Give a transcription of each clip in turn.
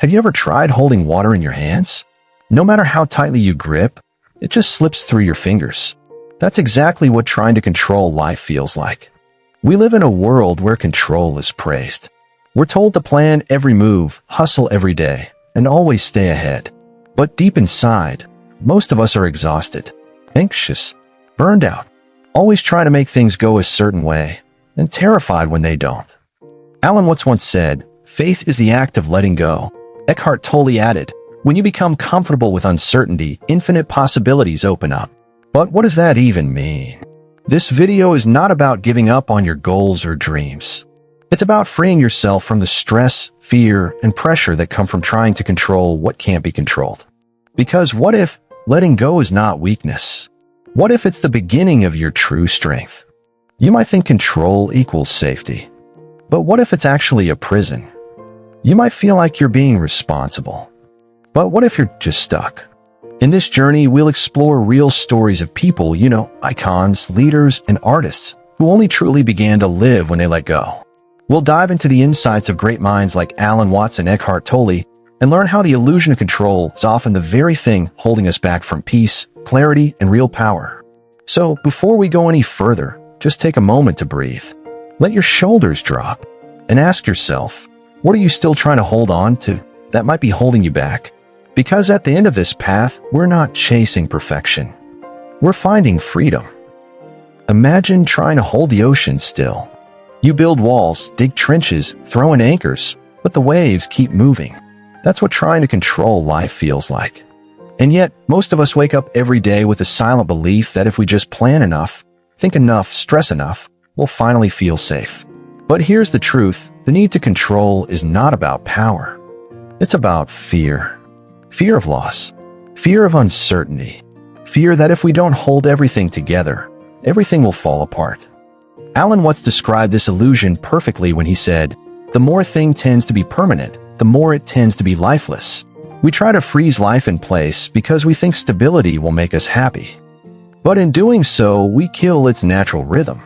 Have you ever tried holding water in your hands? No matter how tightly you grip, it just slips through your fingers. That's exactly what trying to control life feels like. We live in a world where control is praised. We're told to plan every move, hustle every day, and always stay ahead. But deep inside, most of us are exhausted, anxious, burned out, always trying to make things go a certain way, and terrified when they don't. Alan Watts once said, "Faith is the act of letting go." Eckhart Tolle added, "When you become comfortable with uncertainty, infinite possibilities open up." But what does that even mean? This video is not about giving up on your goals or dreams. It's about freeing yourself from the stress, fear, and pressure that come from trying to control what can't be controlled. Because what if letting go is not weakness? What if it's the beginning of your true strength? You might think control equals safety. But what if it's actually a prison? You might feel like you're being responsible. But what if you're just stuck? In this journey, we'll explore real stories of people, icons, leaders, and artists who only truly began to live when they let go. We'll dive into the insights of great minds like Alan Watts and Eckhart Tolle and learn how the illusion of control is often the very thing holding us back from peace, clarity, and real power. So, before we go any further, just take a moment to breathe. Let your shoulders drop and ask yourself, what are you still trying to hold on to that might be holding you back? Because at the end of this path, we're not chasing perfection. We're finding freedom. Imagine trying to hold the ocean still. You build walls, dig trenches, throw in anchors, but the waves keep moving. That's what trying to control life feels like. And yet, most of us wake up every day with the silent belief that if we just plan enough, think enough, stress enough, we'll finally feel safe. But here's the truth. The need to control is not about power. It's about fear. Fear of loss. Fear of uncertainty. Fear that if we don't hold everything together, everything will fall apart. Alan Watts described this illusion perfectly when he said, "The more a thing tends to be permanent, the more it tends to be lifeless." We try to freeze life in place because we think stability will make us happy. But in doing so, we kill its natural rhythm.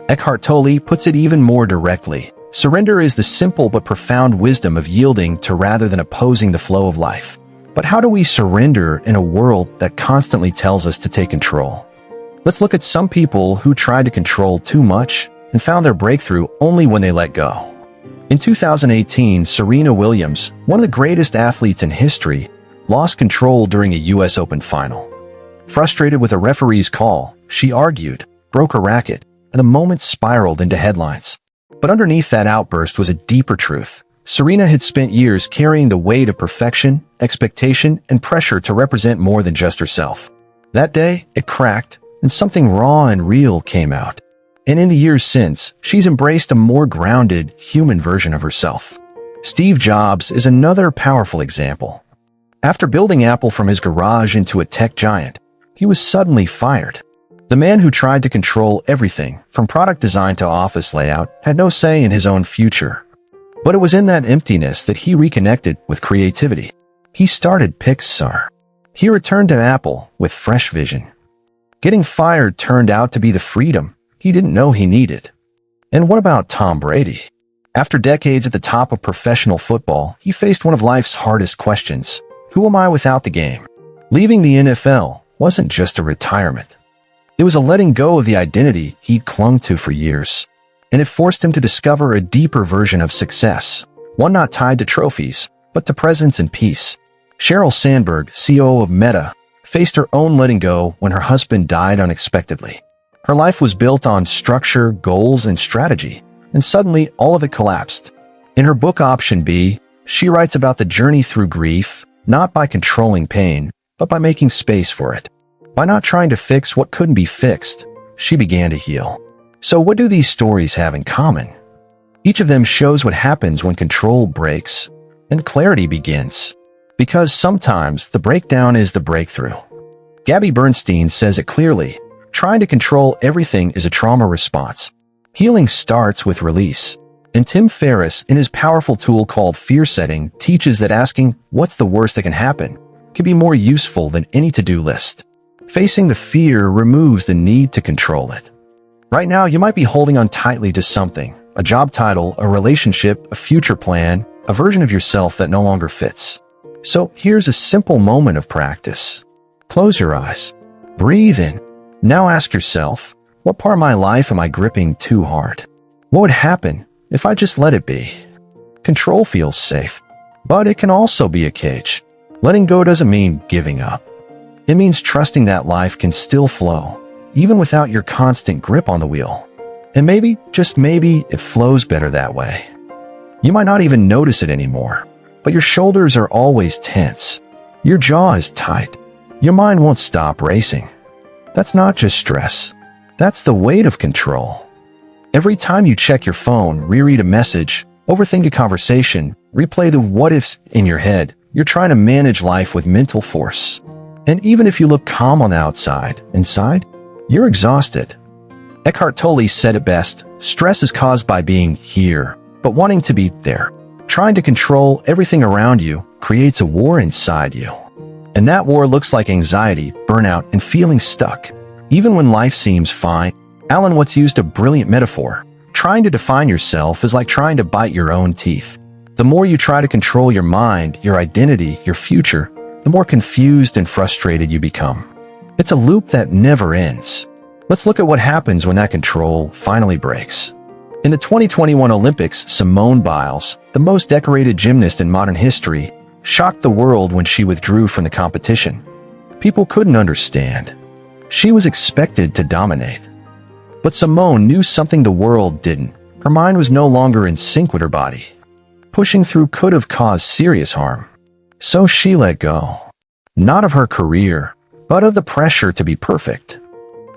Eckhart Tolle puts it even more directly. Surrender is the simple but profound wisdom of yielding to rather than opposing the flow of life. But how do we surrender in a world that constantly tells us to take control? Let's look at some people who tried to control too much and found their breakthrough only when they let go. In 2018, Serena Williams, one of the greatest athletes in history, lost control during a US Open final. Frustrated with a referee's call, she argued, broke her racket, and the moment spiraled into headlines. But underneath that outburst was a deeper truth. Serena had spent years carrying the weight of perfection, expectation, and pressure to represent more than just herself. That day, it cracked, and something raw and real came out. And in the years since, she's embraced a more grounded, human version of herself. Steve Jobs is another powerful example. After building Apple from his garage into a tech giant, he was suddenly fired. The man who tried to control everything, from product design to office layout, had no say in his own future. But it was in that emptiness that he reconnected with creativity. He started Pixar. He returned to Apple with fresh vision. Getting fired turned out to be the freedom he didn't know he needed. And what about Tom Brady? After decades at the top of professional football, he faced one of life's hardest questions. Who am I without the game? Leaving the NFL wasn't just a retirement. It was a letting go of the identity he'd clung to for years. And it forced him to discover a deeper version of success, one not tied to trophies, but to presence and peace. Sheryl Sandberg, CEO of Meta, faced her own letting go when her husband died unexpectedly. Her life was built on structure, goals, and strategy, and suddenly all of it collapsed. In her book Option B, she writes about the journey through grief, not by controlling pain, but by making space for it. By not trying to fix what couldn't be fixed, she began to heal. So what do these stories have in common? Each of them shows what happens when control breaks and clarity begins. Because sometimes the breakdown is the breakthrough. Gabby Bernstein says it clearly. Trying to control everything is a trauma response. Healing starts with release. And Tim Ferriss, in his powerful tool called Fear Setting, teaches that asking, what's the worst that can happen, can be more useful than any to-do list. Facing the fear removes the need to control it. Right now, you might be holding on tightly to something, a job title, a relationship, a future plan, a version of yourself that no longer fits. So here's a simple moment of practice. Close your eyes. Breathe in. Now ask yourself, what part of my life am I gripping too hard? What would happen if I just let it be? Control feels safe, but it can also be a cage. Letting go doesn't mean giving up. It means trusting that life can still flow, even without your constant grip on the wheel. And maybe, just maybe, it flows better that way. You might not even notice it anymore, but your shoulders are always tense. Your jaw is tight. Your mind won't stop racing. That's not just stress. That's the weight of control. Every time you check your phone, reread a message, overthink a conversation, replay the what-ifs in your head, you're trying to manage life with mental force. And even if you look calm on the outside, inside, you're exhausted. Eckhart Tolle said it best, stress is caused by being here, but wanting to be there. Trying to control everything around you creates a war inside you. And that war looks like anxiety, burnout, and feeling stuck. Even when life seems fine, Alan Watts used a brilliant metaphor. Trying to define yourself is like trying to bite your own teeth. The more you try to control your mind, your identity, your future, the more confused and frustrated you become. It's a loop that never ends. Let's look at what happens when that control finally breaks. In the 2021 Olympics, Simone Biles, the most decorated gymnast in modern history, shocked the world when she withdrew from the competition. People couldn't understand. She was expected to dominate. But Simone knew something the world didn't. Her mind was no longer in sync with her body. Pushing through could have caused serious harm. So she let go. Not of her career, but of the pressure to be perfect.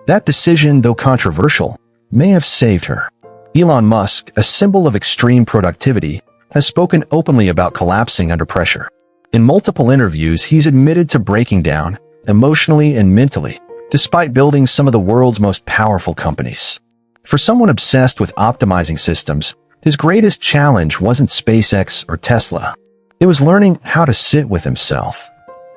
That decision, though controversial, may have saved her. Elon Musk, a symbol of extreme productivity, has spoken openly about collapsing under pressure. In multiple interviews, he's admitted to breaking down, emotionally and mentally, despite building some of the world's most powerful companies. For someone obsessed with optimizing systems, his greatest challenge wasn't SpaceX or Tesla. It was learning how to sit with himself.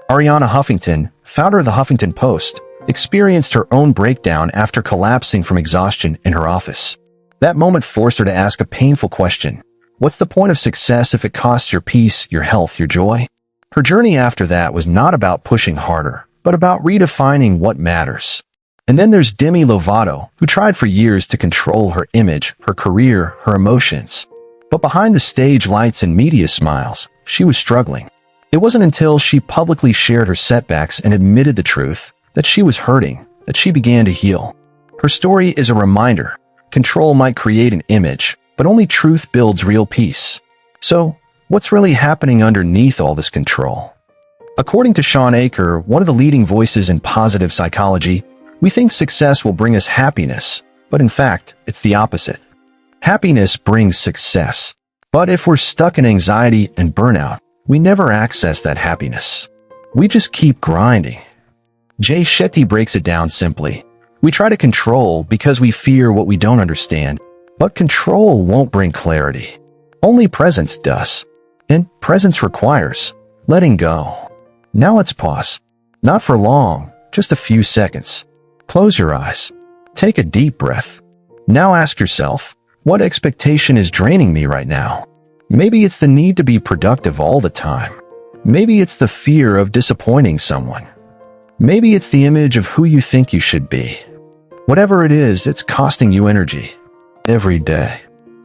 Arianna Huffington, founder of the Huffington Post, experienced her own breakdown after collapsing from exhaustion in her office. That moment forced her to ask a painful question. What's the point of success if it costs your peace, your health, your joy? Her journey after that was not about pushing harder, but about redefining what matters. And then there's Demi Lovato, who tried for years to control her image, her career, her emotions. But behind the stage lights and media smiles, she was struggling. It wasn't until she publicly shared her setbacks and admitted the truth, that she was hurting, that she began to heal. Her story is a reminder. Control might create an image, but only truth builds real peace. So, what's really happening underneath all this control? According to Shawn Achor, one of the leading voices in positive psychology, we think success will bring us happiness, but in fact, it's the opposite. Happiness brings success. But if we're stuck in anxiety and burnout, we never access that happiness. We just keep grinding. Jay Shetty breaks it down simply. We try to control because we fear what we don't understand, but control won't bring clarity. Only presence does. And presence requires letting go. Now let's pause. Not for long, just a few seconds. Close your eyes. Take a deep breath. Now ask yourself, what expectation is draining me right now? Maybe it's the need to be productive all the time. Maybe it's the fear of disappointing someone. Maybe it's the image of who you think you should be. Whatever it is, it's costing you energy every day.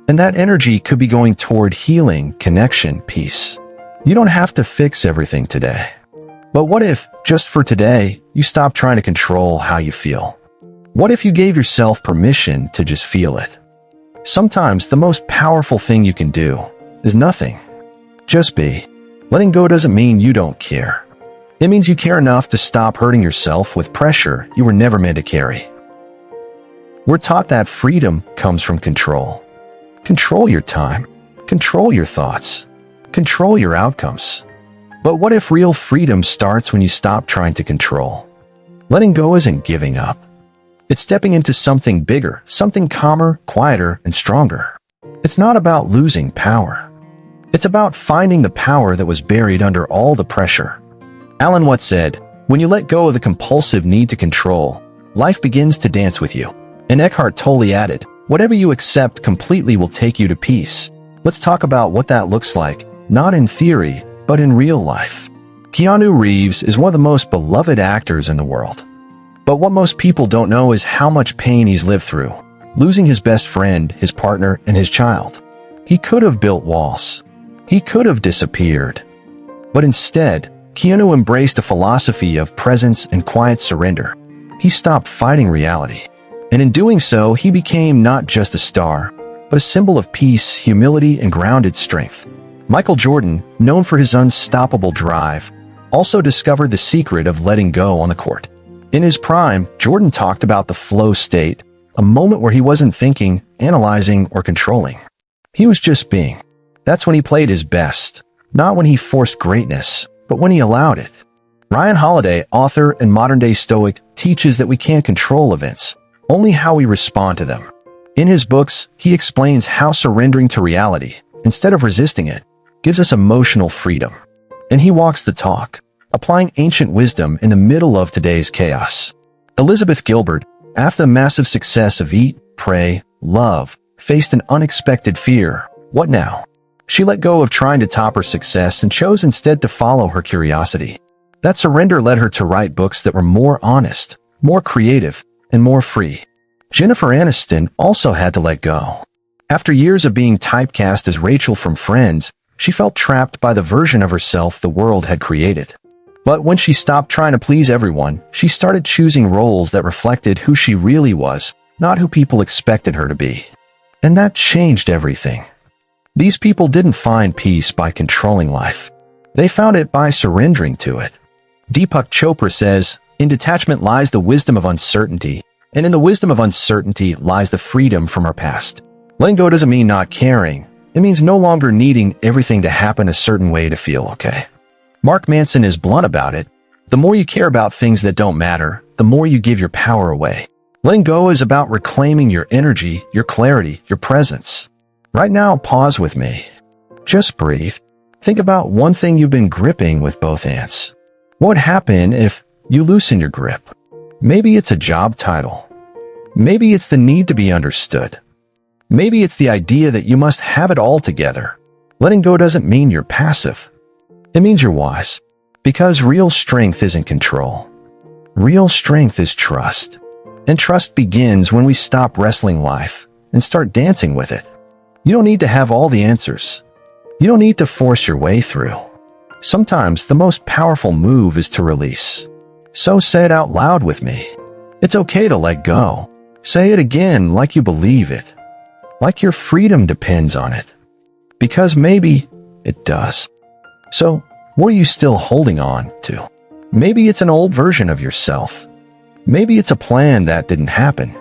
And that energy could be going toward healing, connection, peace. You don't have to fix everything today. But what if, just for today, you stop trying to control how you feel? What if you gave yourself permission to just feel it? Sometimes the most powerful thing you can do is nothing. Just be. Letting go doesn't mean you don't care. It means you care enough to stop hurting yourself with pressure you were never meant to carry. We're taught that freedom comes from control. Control your time. Control your thoughts. Control your outcomes. But what if real freedom starts when you stop trying to control? Letting go isn't giving up. It's stepping into something bigger, something calmer, quieter, and stronger. It's not about losing power. It's about finding the power that was buried under all the pressure. Alan Watts said, "When you let go of the compulsive need to control, life begins to dance with you." And Eckhart Tolle added, "Whatever you accept completely will take you to peace." Let's talk about what that looks like not in theory, but in real life. Keanu Reeves is one of the most beloved actors in the world. But what most people don't know is how much pain he's lived through, losing his best friend, his partner, and his child. He could have built walls. He could have disappeared. But instead, Keanu embraced a philosophy of presence and quiet surrender. He stopped fighting reality. And in doing so, he became not just a star, but a symbol of peace, humility, and grounded strength. Michael Jordan, known for his unstoppable drive, also discovered the secret of letting go on the court. In his prime, Jordan talked about the flow state, a moment where he wasn't thinking, analyzing, or controlling. He was just being. That's when he played his best, not when he forced greatness, but when he allowed it. Ryan Holiday, author and modern-day Stoic, teaches that we can't control events, only how we respond to them. In his books, he explains how surrendering to reality, instead of resisting it, gives us emotional freedom. And he walks the talk, applying ancient wisdom in the middle of today's chaos. Elizabeth Gilbert, after the massive success of Eat, Pray, Love, faced an unexpected fear. What now? She let go of trying to top her success and chose instead to follow her curiosity. That surrender led her to write books that were more honest, more creative, and more free. Jennifer Aniston also had to let go. After years of being typecast as Rachel from Friends, she felt trapped by the version of herself the world had created. But when she stopped trying to please everyone, she started choosing roles that reflected who she really was, not who people expected her to be. And that changed everything. These people didn't find peace by controlling life. They found it by surrendering to it. Deepak Chopra says, "In detachment lies the wisdom of uncertainty, and in the wisdom of uncertainty lies the freedom from our past." Letting go doesn't mean not caring. It means no longer needing everything to happen a certain way to feel okay. Mark Manson is blunt about it. The more you care about things that don't matter, the more you give your power away. Letting go is about reclaiming your energy, your clarity, your presence. Right now, pause with me. Just breathe. Think about one thing you've been gripping with both hands. What would happen if you loosen your grip? Maybe it's a job title. Maybe it's the need to be understood. Maybe it's the idea that you must have it all together. Letting go doesn't mean you're passive. It means you're wise. Because real strength isn't control. Real strength is trust. And trust begins when we stop wrestling life and start dancing with it. You don't need to have all the answers. You don't need to force your way through. Sometimes the most powerful move is to release. So say it out loud with me. It's okay to let go. Say it again like you believe it. Like your freedom depends on it. Because maybe it does. So, what are you still holding on to? Maybe it's an old version of yourself. Maybe it's a plan that didn't happen.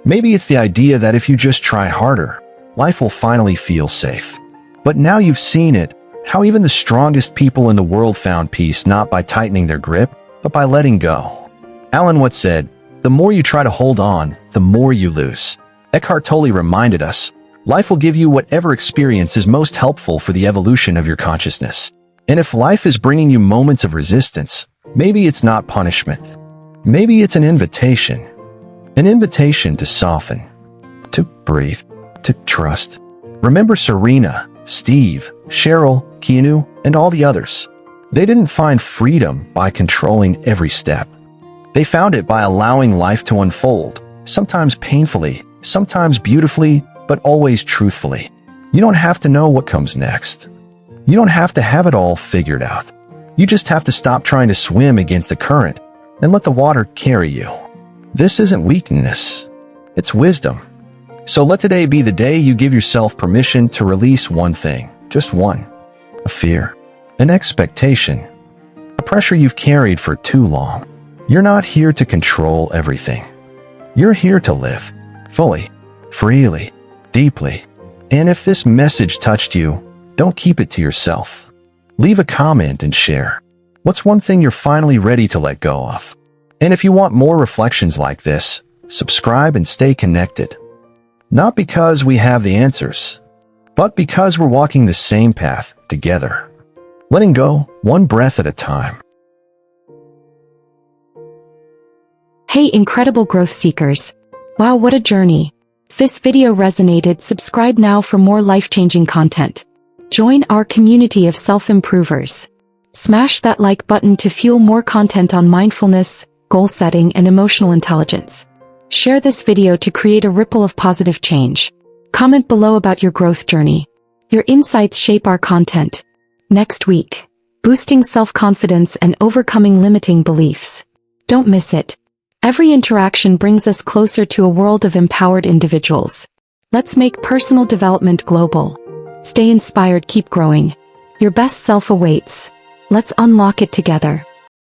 Maybe it's the idea that if you just try harder, life will finally feel safe. But now you've seen it, how even the strongest people in the world found peace not by tightening their grip, but by letting go. Alan Watts said, "The more you try to hold on, the more you lose." Eckhart Tolle reminded us, life will give you whatever experience is most helpful for the evolution of your consciousness. And if life is bringing you moments of resistance, maybe it's not punishment. Maybe it's an invitation. An invitation to soften, to breathe, to trust. Remember Serena, Steve, Cheryl, Keanu, and all the others. They didn't find freedom by controlling every step. They found it by allowing life to unfold, sometimes painfully, sometimes beautifully, but always truthfully. You don't have to know what comes next. You don't have to have it all figured out. You just have to stop trying to swim against the current and let the water carry you. This isn't weakness. It's wisdom. So let today be the day you give yourself permission to release one thing, just one. A fear, an expectation, a pressure you've carried for too long. You're not here to control everything. You're here to live, fully, freely, deeply. And if this message touched you, don't keep it to yourself. Leave a comment and share. What's one thing you're finally ready to let go of? And if you want more reflections like this, subscribe and stay connected. Not because we have the answers, but because we're walking the same path together. Letting go, one breath at a time. Hey, incredible growth seekers. Wow, what a journey. If this video resonated, subscribe now for more life-changing content. Join our community of self-improvers. Smash that like button to fuel more content on mindfulness, goal setting, and emotional intelligence. Share this video to create a ripple of positive change. Comment below about your growth journey. Your insights shape our content. Next week, boosting self-confidence and overcoming limiting beliefs. Don't miss it. Every interaction brings us closer to a world of empowered individuals. Let's make personal development global. Stay inspired, keep growing. Your best self awaits. Let's unlock it together.